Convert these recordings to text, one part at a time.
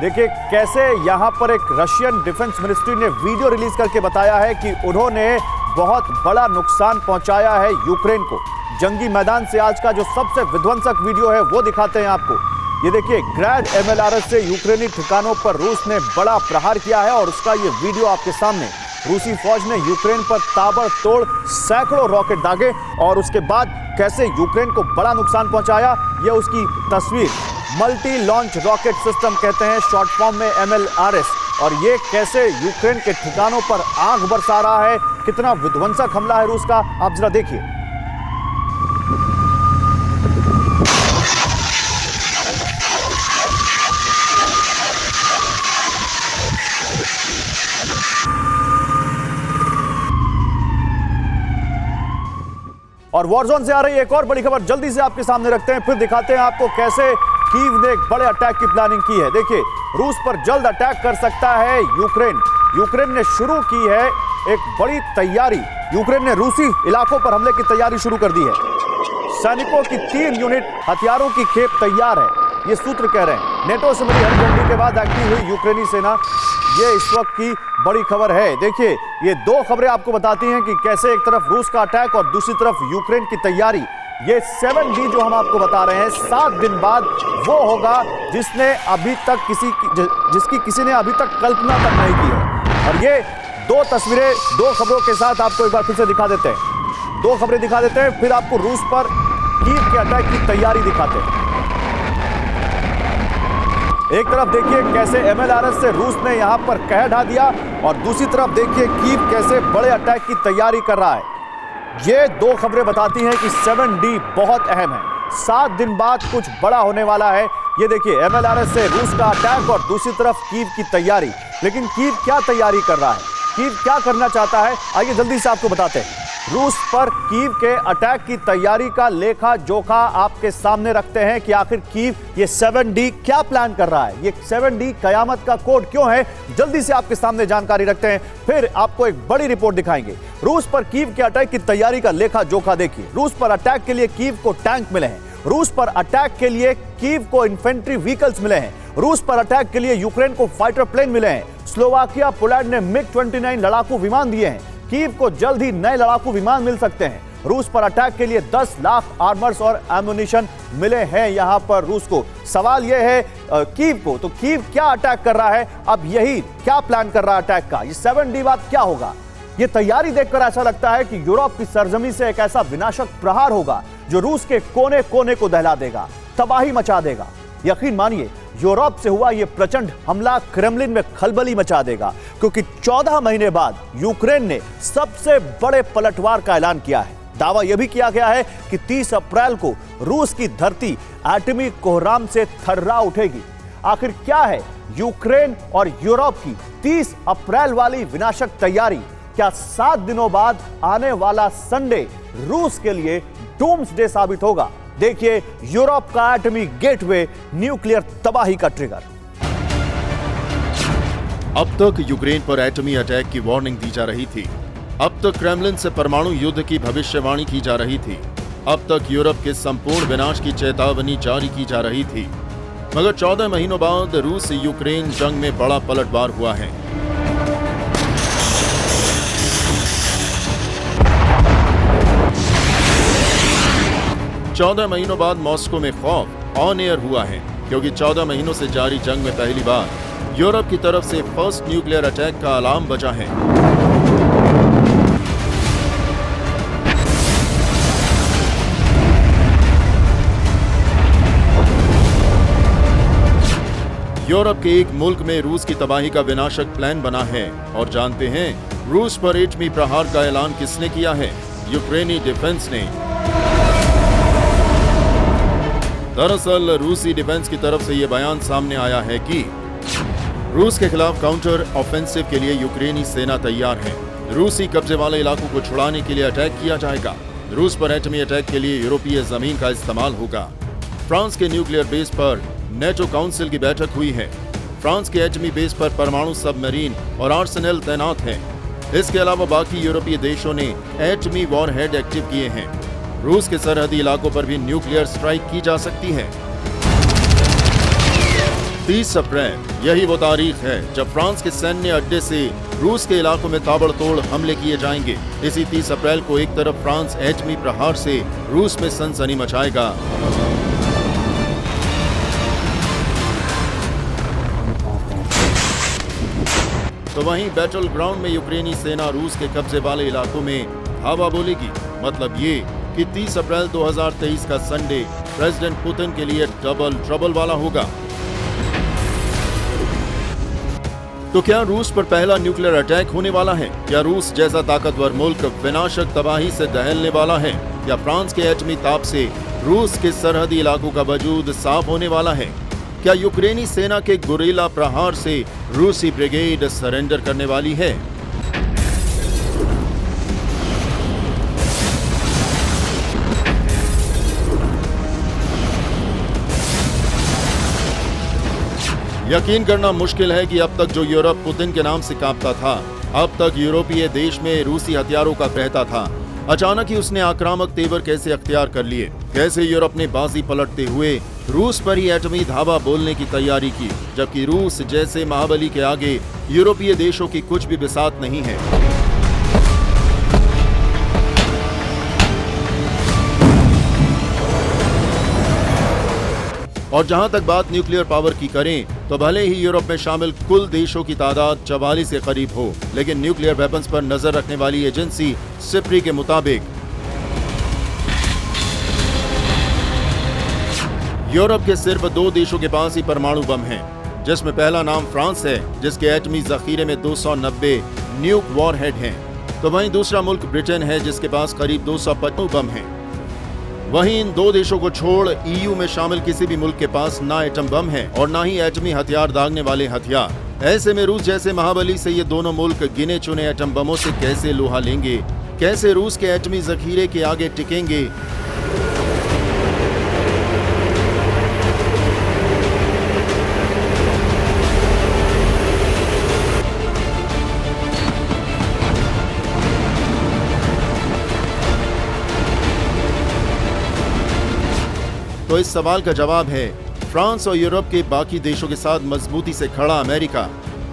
देखिए कैसे यहाँ पर एक रशियन डिफेंस मिनिस्ट्री ने वीडियो रिलीज करके बताया है कि उन्होंने बहुत बड़ा नुकसान पहुंचाया है यूक्रेन को। जंगी मैदान से आज का जो सबसे विध्वंसक वीडियो है वो दिखाते हैं आपको। ये देखिए ग्रैड MLRS से यूक्रेनी ठिकानों पर रूस ने बड़ा प्रहार किया है और उसका ये वीडियो आपके सामने। रूसी फौज ने यूक्रेन पर ताबड़तोड़ सैकड़ों रॉकेट दागे और उसके बाद कैसे यूक्रेन को बड़ा नुकसान पहुंचाया, ये उसकी तस्वीर। मल्टी लॉन्च रॉकेट सिस्टम कहते हैं शॉर्ट फॉर्म में MLRS, और ये कैसे यूक्रेन के ठिकानों पर आग बरसा रहा है। कितना विध्वंसक हमला है रूस का, आप जरा देखिए। और वॉरजोन से आ रही एक और बड़ी खबर जल्दी से आपके सामने रखते हैं, फिर दिखाते हैं आपको कैसे कीव ने एक बड़े अटैक की प्लानिंग की है। देखिए रूस पर जल्द अटैक कर सकता है यूक्रेन। यूक्रेन ने शुरू की है एक बड़ी तैयारी। यूक्रेन ने रूसी इलाकों पर हमले की तैयारी शुरू कर दी है। सैनिकों की 3 यूनिट हथियारों की खेप तैयार है, ये सूत्र कह रहे हैं। नेटो से मिली हरी झंडी के बाद एक्टिव हुई यूक्रेनी सेना, ये इस वक्त की बड़ी खबर है। देखिए ये 2 खबरें आपको बताती हैं कि कैसे एक तरफ रूस का अटैक और दूसरी तरफ यूक्रेन की तैयारी। ये 7D जो हम आपको बता रहे हैं 7 दिन बाद वो होगा जिसकी किसी ने अभी तक कल्पना तक नहीं की है। और ये 2 तस्वीरें 2 खबरों के साथ आपको एक बार फिर से दिखा देते हैं। 2 खबरें दिखा देते हैं, फिर आपको रूस पर कीव के अटैक की तैयारी दिखाते हैं। एक तरफ देखिए कैसे MLRS से रूस ने यहां पर कहर ढा दिया और दूसरी तरफ देखिए कीव कैसे बड़े अटैक की तैयारी कर रहा है। ये 2 खबरें बताती हैं कि 7D बहुत अहम है। 7 दिन बाद कुछ बड़ा होने वाला है। ये देखिए MLRS से रूस का अटैक और दूसरी तरफ कीव की तैयारी। लेकिन कीव क्या तैयारी कर रहा है, कीव क्या करना चाहता है, आइए जल्दी से आपको बताते हैं। रूस पर कीव के अटैक की तैयारी का लेखा जोखा आपके सामने रखते हैं कि आखिर कीव ये 7D क्या प्लान कर रहा है। ये 7D कयामत का कोड क्यों है, जल्दी से आपके सामने जानकारी रखते हैं, फिर आपको एक बड़ी रिपोर्ट दिखाएंगे। रूस पर कीव के अटैक की तैयारी का लेखा जोखा देखिए। रूस पर अटैक के लिए कीव को टैंक मिले हैं, रूस पर अटैक के लिए कीव को इन्फेंट्री व्हीकल्स मिले हैं, रूस पर अटैक के लिए यूक्रेन को फाइटर प्लेन मिले हैं, स्लोवाकिया पोलैंड ने MiG-29 लड़ाकू विमान दिए हैं, कीव को जल्द ही नए लड़ाकू विमान मिल सकते हैं। रूस पर अटैक के लिए 10 लाख आर्मर्स और एम्युनिशन मिले हैं यहां पर रूस को। सवाल यह है कीव को, तो कीव क्या अटैक कर रहा है, अब यही क्या प्लान कर रहा है अटैक का, ये 7D बाद क्या होगा। ये तैयारी देखकर ऐसा लगता है कि यूरोप की सरजमी से एक ऐसा विनाशक प्रहार होगा जो रूस के कोने कोने को दहला देगा, तबाही मचा देगा। यकीन मानिए यूरोप से हुआ यह प्रचंड हमला क्रेमलिन में खलबली मचा देगा, क्योंकि 14 महीने बाद यूक्रेन ने सबसे बड़े पलटवार का ऐलान किया है। दावा यह भी किया गया है कि 30 अप्रैल को रूस की धरती एटमी कोहराम से थर्रा उठेगी। आखिर क्या है यूक्रेन और यूरोप की 30 अप्रैल वाली विनाशक तैयारी? क्या 7 दिनों बाद आने वाला संडे रूस के लिए डूम्सडे साबित होगा? देखिए यूरोप का एटमी गेटवे, न्यूक्लियर तबाही का ट्रिगर। अब तक यूक्रेन पर एटमी अटैक की वार्निंग दी जा रही थी। अब तक क्रेमलिन से परमाणु युद्ध की भविष्यवाणी की जा रही थी। अब तक यूरोप के संपूर्ण विनाश की चेतावनी जारी की जा रही थी। मगर 14 महीनों बाद रूस यूक्रेन जंग में बड़ा पलटवार हुआ है। चौदह महीनों बाद मॉस्को में खौफ ऑन एयर हुआ है, क्योंकि 14 महीनों से जारी जंग में पहली बार यूरोप की तरफ से फर्स्ट न्यूक्लियर अटैक का अलार्म बजा है। यूरोप के एक मुल्क में रूस की तबाही का विनाशक प्लान बना है। और जानते हैं रूस पर एटमी प्रहार का ऐलान किसने किया है? यूक्रेनी डिफेंस ने। दरअसल रूसी डिफेंस की तरफ से यह बयान सामने आया है कि रूस के खिलाफ काउंटर ऑफेंसिव के लिए यूक्रेनी सेना तैयार है। रूसी कब्जे वाले इलाकों को छुड़ाने के लिए अटैक किया जाएगा। रूस पर एटमी अटैक के लिए यूरोपीय जमीन का इस्तेमाल होगा। फ्रांस के न्यूक्लियर बेस पर नेटो काउंसिल की बैठक हुई है। फ्रांस के एटमी बेस पर परमाणु सबमरीन और आर्सेनल तैनात है। इसके अलावा बाकी यूरोपीय देशों ने एटमी वॉरहेड एक्टिव किए हैं। रूस के सरहदी इलाकों पर भी न्यूक्लियर स्ट्राइक की जा सकती है। 30 अप्रैल यही वो तारीख है जब फ्रांस के सैन्य अड्डे से रूस के इलाकों में ताबड़तोड़ हमले किए जाएंगे। इसी 30 अप्रैल को एक तरफ फ्रांस एटमी प्रहार से रूस में सनसनी मचाएगा, तो वहीं बैटल ग्राउंड में यूक्रेनी सेना रूस के कब्जे वाले इलाकों में धावा बोलेगी। मतलब ये कि 30 अप्रैल 2023 का संडे प्रेसिडेंट पुतिन के लिए डबल ट्रबल वाला होगा। तो क्या रूस पर पहला न्यूक्लियर अटैक होने वाला है? क्या रूस जैसा ताकतवर मुल्क विनाशक तबाही से दहलने वाला है? या फ्रांस के एटमी ताप से रूस के सरहदी इलाकों का वजूद साफ होने वाला है? क्या यूक्रेनी सेना के गुरिल्ला प्रहार से रूसी ब्रिगेड सरेंडर करने वाली है? यकीन करना मुश्किल है कि अब तक जो यूरोप पुतिन के नाम से कांपता था, अब तक यूरोपीय देश में रूसी हथियारों का बहता था, अचानक ही उसने आक्रामक तेवर कैसे अख्तियार कर लिए? कैसे यूरोप ने बाजी पलटते हुए रूस पर ही एटमी धावा बोलने की तैयारी की, जबकि रूस जैसे महाबली के आगे यूरोपीय देशों की कुछ भी बिसात नहीं है। और जहां तक बात न्यूक्लियर पावर की करें तो भले ही यूरोप में शामिल कुल देशों की तादाद 44 के करीब हो, लेकिन न्यूक्लियर वेपन्स पर नजर रखने वाली एजेंसी सिप्री के मुताबिक यूरोप के सिर्फ 2 देशों के पास ही परमाणु बम हैं, जिसमें पहला नाम फ्रांस है, जिसके एटमी जखीरे में 290 न्यूक वॉरहेड हैं, तो वहीं दूसरा मुल्क ब्रिटेन है, जिसके पास करीब 255 बम हैं। वहीं इन 2 देशों को छोड़ ईयू में शामिल किसी भी मुल्क के पास ना एटम बम है और ना ही एटमी हथियार दागने वाले हथियार। ऐसे में रूस जैसे महाबली से ये दोनों मुल्क गिने चुने एटम बमों से कैसे लोहा लेंगे? कैसे रूस के एटमी जखीरे के आगे टिकेंगे? तो इस सवाल का जवाब है फ्रांस और यूरोप के बाकी देशों के साथ मजबूती से खड़ा अमेरिका,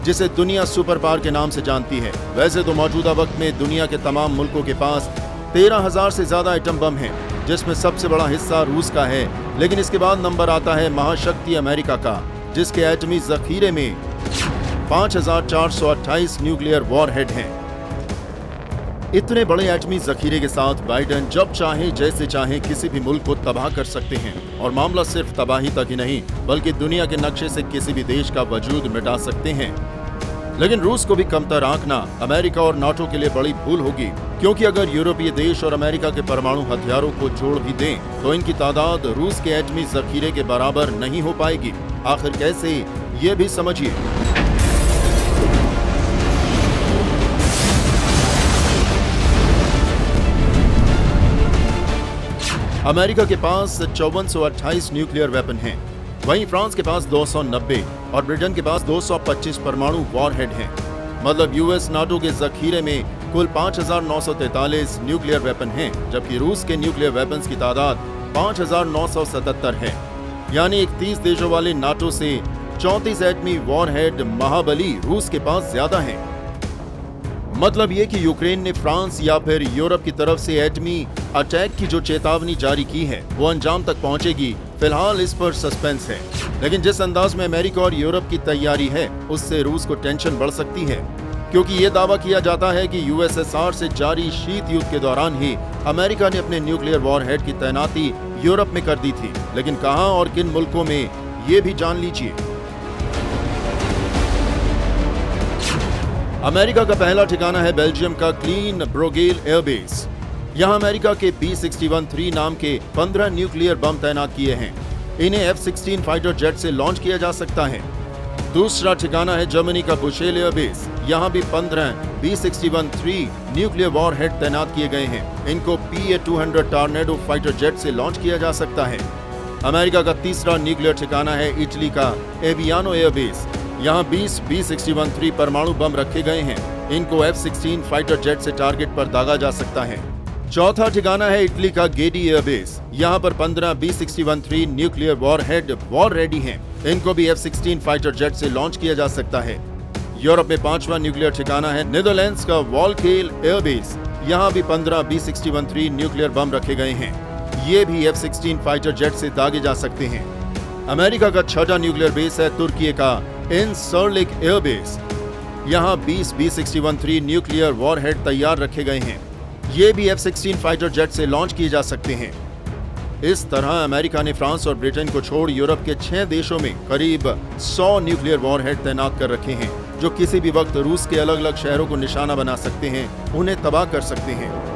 जिसे दुनिया सुपर पावर के नाम से जानती है। वैसे तो मौजूदा वक्त में दुनिया के तमाम मुल्कों के पास 13,000 से ज्यादा एटम बम हैं, जिसमें सबसे बड़ा हिस्सा रूस का है, लेकिन इसके बाद नंबर आता है महाशक्ति अमेरिका का, जिसके एटमी जखीरे में 5,428 न्यूक्लियर वॉरहेड हैं। इतने बड़े एटमी जखीरे के साथ बाइडेन जब चाहे जैसे चाहे किसी भी मुल्क को तबाह कर सकते हैं, और मामला सिर्फ तबाही तक ही नहीं बल्कि दुनिया के नक्शे से किसी भी देश का वजूद मिटा सकते हैं। लेकिन रूस को भी कमतर आंकना अमेरिका और नाटो के लिए बड़ी भूल होगी, क्योंकि अगर यूरोपीय देश और अमेरिका के परमाणु हथियारों को जोड़ भी दें तो इनकी तादाद रूस के एटमी जखीरे के बराबर नहीं हो पाएगी। आखिर कैसे, ये भी समझिए। अमेरिका के पास 5428 न्यूक्लियर वेपन हैं, वहीं फ्रांस के पास 290 और ब्रिटेन के पास 225 परमाणु वॉरहेड हैं। मतलब यूएस नाटो के जखीरे में कुल 5,943 न्यूक्लियर वेपन हैं, जबकि रूस के न्यूक्लियर वेपन्स की तादाद 5,977 है। यानी 31 देशों वाले नाटो से 34 एटमी वॉरहेड महाबली रूस के पास ज्यादा हैं। मतलब ये कि यूक्रेन ने फ्रांस या फिर यूरोप की तरफ से एटमी अटैक की जो चेतावनी जारी की है वो अंजाम तक पहुंचेगी, फिलहाल इस पर सस्पेंस है। लेकिन जिस अंदाज में अमेरिका और यूरोप की तैयारी है उससे रूस को टेंशन बढ़ सकती है, क्योंकि ये दावा किया जाता है कि यूएसएसआर से जारी शीत युद्ध के दौरान ही अमेरिका ने अपने न्यूक्लियर वॉरहेड की तैनाती यूरोप में कर दी थी। लेकिन कहां और किन मुल्कों में, ये भी जान लीजिए। अमेरिका का पहला ठिकाना है बेल्जियम का क्लीन ब्रोगेल एयरबेस। यहां अमेरिका के B-61-3 नाम के 15 न्यूक्लियर बम तैनात किए हैं। इन्हें F-16 फाइटर जेट से लॉन्च किया जा सकता है। दूसरा ठिकाना है जर्मनी का बुशेल एयरबेस। यहां भी 15 B-61-3 न्यूक्लियर वॉरहेड तैनात किए गए हैं। इनको PA-200 टॉर्नेडो फाइटर जेट से लॉन्च किया जा सकता है। अमेरिका का तीसरा न्यूक्लियर ठिकाना है इटली का एवियानो एयरबेस। यहाँ 20 B-61-3 परमाणु बम रखे गए हैं। इनको F-16 फाइटर जेट से टारगेट पर दागा जा सकता है। चौथा ठिकाना है इटली का गेडी एयरबेस। यहाँ पर 15 B-61 nuclear warhead war ready हैं। इनको भी F-16 फाइटर जेट से लॉन्च किया जा सकता है। यूरोप में 5वां न्यूक्लियर ठिकाना है नीदरलैंड्स का वॉलकेल एयरबेस। यहाँ भी 15 B-61 न्यूक्लियर बम रखे गए हैं। ये भी F-16 फाइटर जेट से दागे जा सकते हैं। अमेरिका का 6वां न्यूक्लियर बेस है तुर्की का इनसर्लिक एयरबेस। यहाँ 20 B-61 न्यूक्लियर वॉरहेड तैयार रखे गए हैं। ये भी F-16 फाइटर जेट से लॉन्च किए जा सकते हैं। इस तरह अमेरिका ने फ्रांस और ब्रिटेन को छोड़ यूरोप के 6 देशों में करीब 100 न्यूक्लियर वॉरहेड तैनात कर रखे हैं, जो किसी भी वक्त रूस के अलग अलग शहरों को निशाना बना सकते हैं, उन्हें तबाह कर सकते हैं।